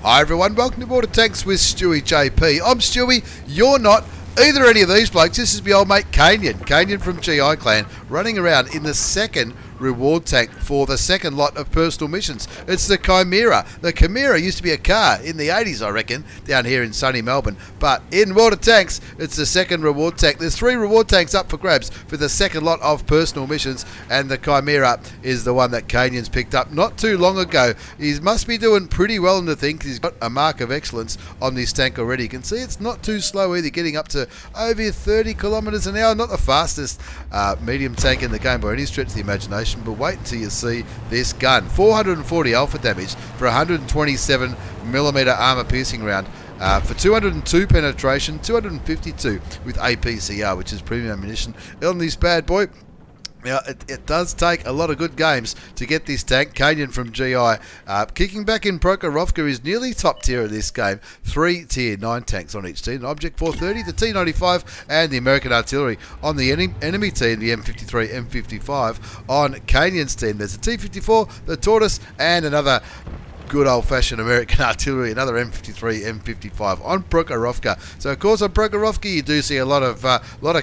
Hi everyone, welcome to Border Tanks with stewiejp. I'm Stewie, you're not either any of these blokes. This is my old mate kainyn from GI Clan, running around in the second reward tank for the second lot of personal missions. It's the Chimera. The Chimera used to be a car in the 80s, I reckon, down here in sunny Melbourne. But in Water Tanks, it's the second reward tank. There's 3 reward tanks up for grabs for the second lot of personal missions, and the Chimera is the one that kainyn's picked up not too long ago. He must be doing pretty well in the thing because he's got a mark of excellence on this tank already. You can see it's not too slow either, getting up to over 30 kilometres an hour. Not the fastest medium tank in the game by any stretch of the imagination, but wait until you see this gun. 440 alpha damage for 127mm armor piercing round, for 202 penetration, 252 with APCR, which is premium ammunition on this bad boy. Now, it does take a lot of good games to get this tank. kainyn from GI, kicking back in Prokhorovka, is nearly top tier of this game. 3 tier 9 tanks on each team. An Object 430, the T95, and the American artillery on the enemy team, the M53, M55. On kainyn's team, there's the T54, the Tortoise, and another good old-fashioned American artillery, another M53, M55 on Prokhorovka. So, of course, on Prokhorovka, you do see a lot of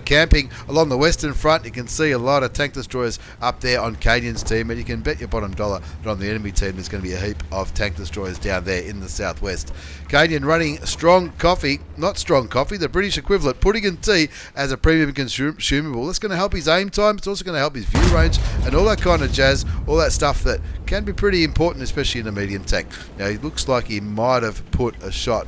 camping along the western front. You can see a lot of tank destroyers up there on kainyn's team, and you can bet your bottom dollar that on the enemy team there's going to be a heap of tank destroyers down there in the southwest. kainyn running strong coffee, not strong coffee, the British equivalent, pudding and tea as a premium consumable. That's going to help his aim time. It's also going to help his view range and all that kind of jazz, all that stuff that can be pretty important, especially in a medium tank. Now, he looks like he might have put a shot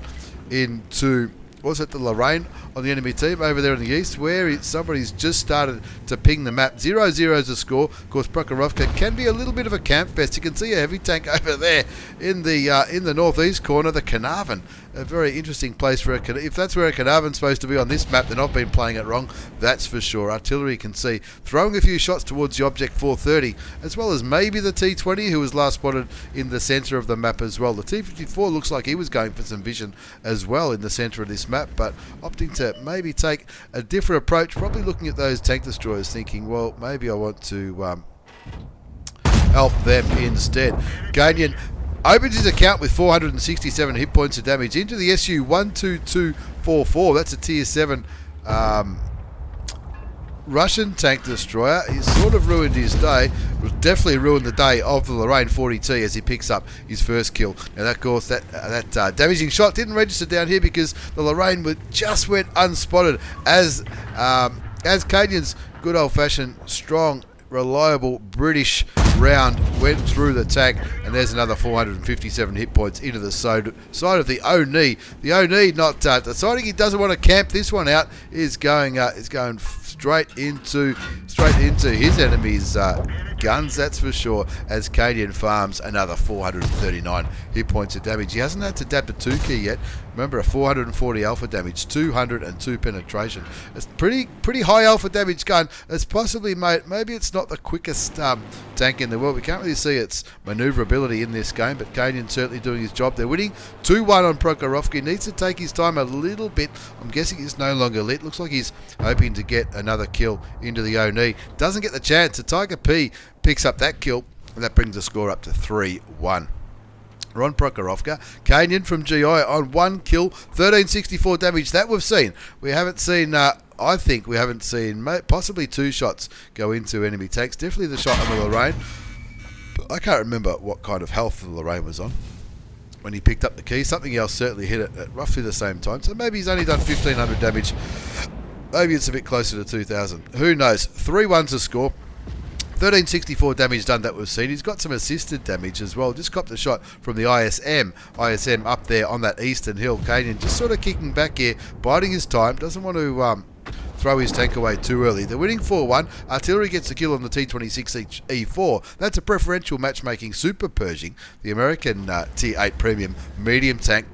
into, was it the Lorraine on the enemy team over there in the east, where somebody's just started to ping the map. 0-0 is the score. Of course, Prokhorovka can be a little bit of a camp fest. You can see a heavy tank over there in the northeast corner, the Carnarvon. A very interesting place for if that's where a Carnarvon's supposed to be on this map, then I've been playing it wrong, that's for sure. Artillery can see, throwing a few shots towards the Object 430, as well as maybe the T20, who was last spotted in the centre of the map as well. The T54 looks like he was going for some vision as well in the centre of this map, but opting to maybe take a different approach, probably looking at those tank destroyers thinking, well, maybe I want to help them instead. kainyn opens his account with 467 hit points of damage into the Su-12244. That's a tier 7 Russian tank destroyer. He's sort of ruined his day. Definitely ruined the day of the Lorraine 40T as he picks up his first kill. Now, of course, that damaging shot didn't register down here because the Lorraine just went unspotted as kainyn's good old-fashioned, strong, reliable British round went through the tank, and there's another 457 hit points into the side of the Oni. The Oni, not deciding he doesn't want to camp this one out, is going straight into his enemy's guns, that's for sure, as kainyn farms another 439 hit points of damage. He hasn't had to dab the 2 key yet. Remember, a 440 alpha damage, 202 penetration. It's pretty high alpha damage gun. It's possibly, maybe it's not the quickest tank in the world. We can't really see its manoeuvrability in this game, but kainyn's certainly doing his job. They're winning 2-1 on Prokhorovka. He needs to take his time a little bit. I'm guessing he's no longer lit. Looks like he's hoping to get another kill into the Oni. Doesn't get the chance. The Tiger P picks up that kill, and that brings the score up to 3-1. Ron Prokhorovka, kainyn from GI on 1 kill, 1364 damage. That we've seen. We haven't seen, I think we haven't seen possibly 2 shots go into enemy tanks. Definitely the shot on the Lorraine. But I can't remember what kind of health the Lorraine was on when he picked up the key. Something else certainly hit it at roughly the same time. So maybe he's only done 1500 damage. Maybe it's a bit closer to 2000. Who knows? 3-1 to score. 1364 damage done that we've seen. He's got some assisted damage as well. Just copped a shot from the ISM up there on that eastern hill. kainyn just sort of kicking back here, biding his time. Doesn't want to throw his tank away too early. They're winning 4-1. Artillery gets the kill on the T26 E4. That's a preferential matchmaking Super Pershing, the American Tier 8 premium medium tank.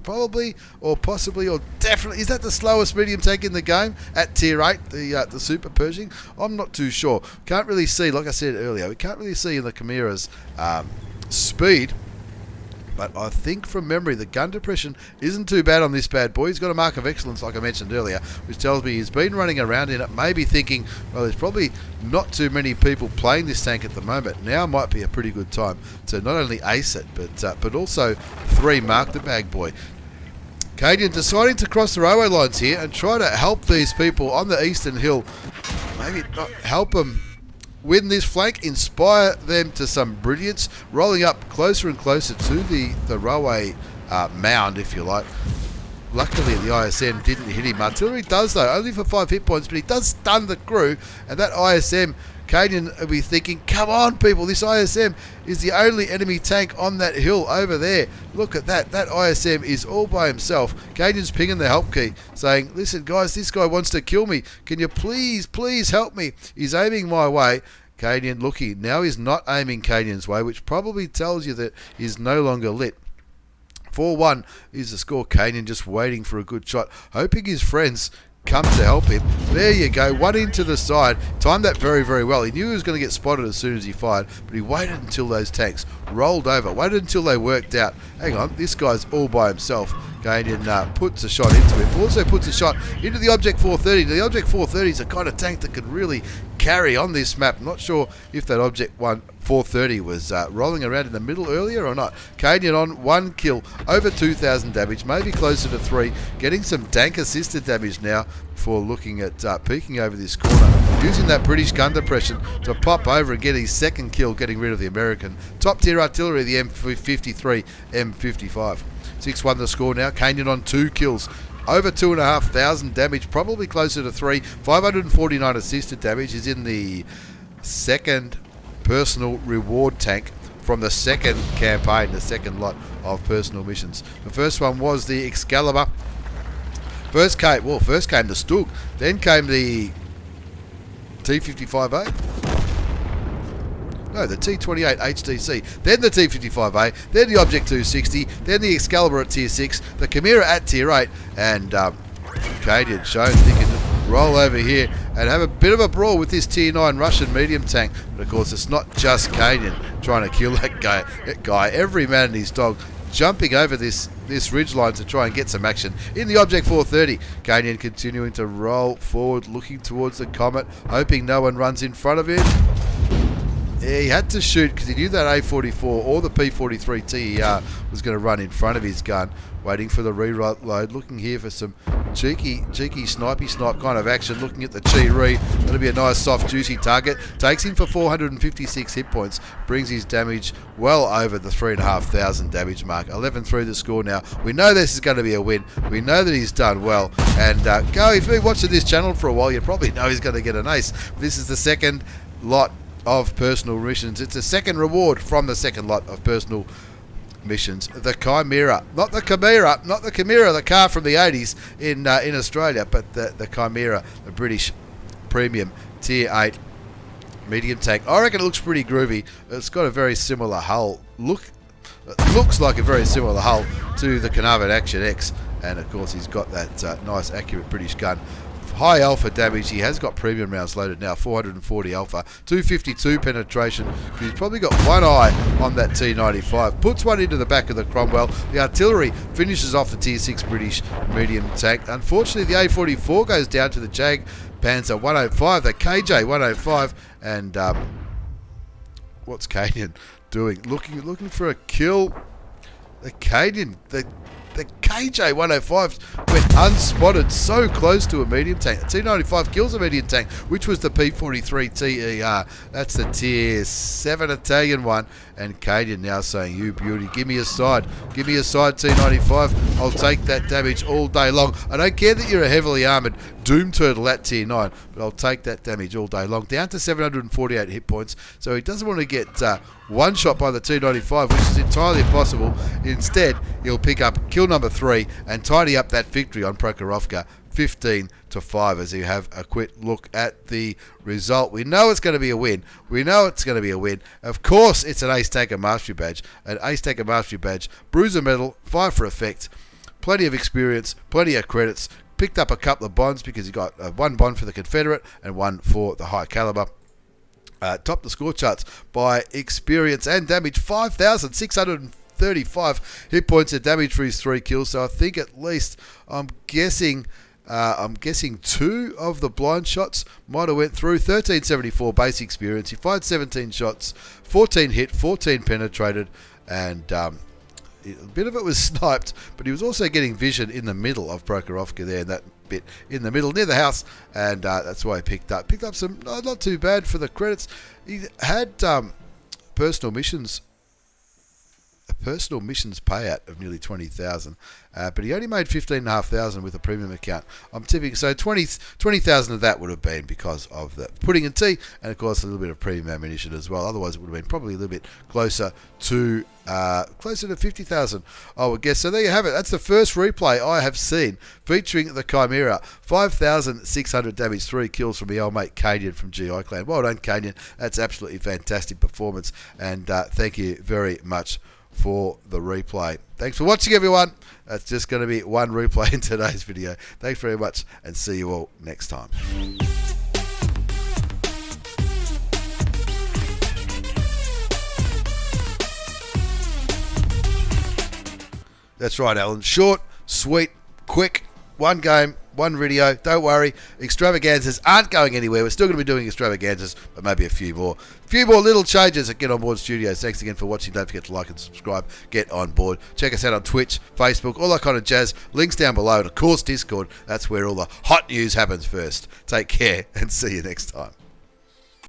Probably, or possibly, or definitely, is that the slowest medium tank in the game at tier 8, the Super Pershing? I'm not too sure. Can't really see, like I said earlier, we can't really see in the Chimera's speed, But I think from memory, the gun depression isn't too bad on this bad boy. He's got a mark of excellence, like I mentioned earlier, which tells me he's been running around in it, maybe thinking, well, there's probably not too many people playing this tank at the moment. Now might be a pretty good time to not only ace it, but also 3-mark the bad boy. kainyn deciding to cross the railway lines here and try to help these people on the eastern hill. Maybe not help them win this flank, inspire them to some brilliance, rolling up closer and closer to the railway mound, if you like. Luckily, the ISM didn't hit him. Artillery does, though, only for 5 hit points, but he does stun the crew, and that ISM, kainyn will be thinking, come on, people, this ISM is the only enemy tank on that hill over there. Look at that. That ISM is all by himself. kainyn's pinging the help key, saying, listen, guys, this guy wants to kill me. Can you please help me? He's aiming my way. kainyn looking. Now he's not aiming kainyn's way, which probably tells you that he's no longer lit. 4-1 is the score. kainyn just waiting for a good shot, hoping his friends come to help him. There you go, one into the side. Timed that very, very well. He knew he was going to get spotted as soon as he fired, but he waited until those tanks rolled over, waited until they worked out. Hang on, this guy's all by himself. kainyn puts a shot into him, also puts a shot into the Object 430. The Object 430 is a kind of tank that can really carry on this map. Not sure if that Object 430 was rolling around in the middle earlier or not. kainyn on 1 kill, over 2,000 damage, maybe closer to 3, getting some tank assisted damage now before looking at peeking over this corner, using that British gun depression to pop over and get his 2nd kill, getting rid of the American top tier artillery, the M53, M55. 6-1 the score now. kainyn on 2 kills, over 2,500 damage, probably closer to 3. 549 assisted damage. Is in the 2nd personal reward tank from the 2nd campaign, the 2nd lot of personal missions. The first one was the Excalibur. First came the Stug, then came the T55A. No, the T28 HTC, then the T55A, then the Object 260, then the Excalibur at tier 6, the Chimera at tier 8, and kainyn shown he can roll over here and have a bit of a brawl with this tier 9 Russian medium tank. But of course, it's not just kainyn trying to kill that guy. Every man and his dog jumping over this ridgeline to try and get some action in the Object 430. kainyn continuing to roll forward, looking towards the Comet, hoping no one runs in front of him. Yeah, he had to shoot because he knew that A44 or the P43 TER was going to run in front of his gun. Waiting for the reload, looking here for some cheeky snipey snipe kind of action. Looking at the Chi-Re, that'll be a nice soft juicy target. Takes him for 456 hit points, brings his damage well over the 3,500 damage mark. 11-3 the score now. We know this is going to be a win. We know that he's done well. And if you've been watching this channel for a while, you probably know he's going to get an ace. This is the 2nd lot of personal missions. It's a 2nd reward from the 2nd lot of personal missions. The Chimera, not the Chimera, the car from the 80s in Australia, but the Chimera, the British premium tier 8 medium tank. I reckon it looks pretty groovy. It's got a very similar hull. It looks like a very similar hull to the Carnarvon Action X, and of course he's got that nice accurate British gun. High alpha damage. He has got premium rounds loaded now, 440 alpha, 252 penetration. He's probably got one eye on that T95. Puts one into the back of the Cromwell. The artillery finishes off the tier 6 British medium tank. Unfortunately, the A44 goes down to the Jag Panzer 105, the KJ 105, and what's kainyn doing? Looking for a kill. The kainyn, the KJ 105 went unspotted, so close to a medium tank. The T95 kills a medium tank, which was the P43 TER. That's the tier 7 Italian one. And kainyn now saying, you beauty, give me a side. Give me a side, T95. I'll take that damage all day long. I don't care that you're a heavily armoured Doom Turtle at tier 9, but I'll take that damage all day long. Down to 748 hit points, so he doesn't want to get one shot by the T95, which is entirely impossible. Instead, he'll pick up kill number 3 and tidy up that victory on Prokhorovka, 15-5, as you have a quick look at the result. We know it's going to be a win. Of course, it's an Ace Tanker Mastery Badge. An Ace Tanker Mastery Badge, Bruiser Medal, 5 for effect, plenty of experience, plenty of credits. Picked up a couple of bonds because he got 1 bond for the Confederate and 1 for the High Caliber. Topped the score charts by experience and damage, 5,600 35 hit points of damage for his 3 kills. So I think at least, I'm guessing 2 of the blind shots might have went through. 1374 base experience. He fired 17 shots, 14 hit, 14 penetrated, and a bit of it was sniped, but he was also getting vision in the middle of Prokhorovka there, that bit in the middle near the house, and that's why he picked up some, not too bad for the credits. He had personal missions payout of nearly 20,000, but he only made 15,500 with a premium account. I'm tipping, so 20,000 of that would have been because of the pudding and tea, and of course a little bit of premium ammunition as well. Otherwise it would have been probably a little bit closer to 50,000, I would guess. So there you have it. That's the first replay I have seen featuring the Chimera. 5,600 damage, 3 kills from the old mate kainyn from GI Clan. Well done, kainyn. That's absolutely fantastic performance, and thank you very much for the replay. Thanks for watching, everyone. That's just going to be one replay in today's video. Thanks very much, and see you all next time. That's right, Alan. Short, sweet, quick, one game, one video. Don't worry, extravaganzas aren't going anywhere. We're still going to be doing extravaganzas, but maybe a few more. Little changes at Get On Board Studios. Thanks again for watching. Don't forget to like and subscribe. Get on board. Check us out on Twitch, Facebook, all that kind of jazz. Links down below, and of course Discord. That's where all the hot news happens first. Take care, and see you next time.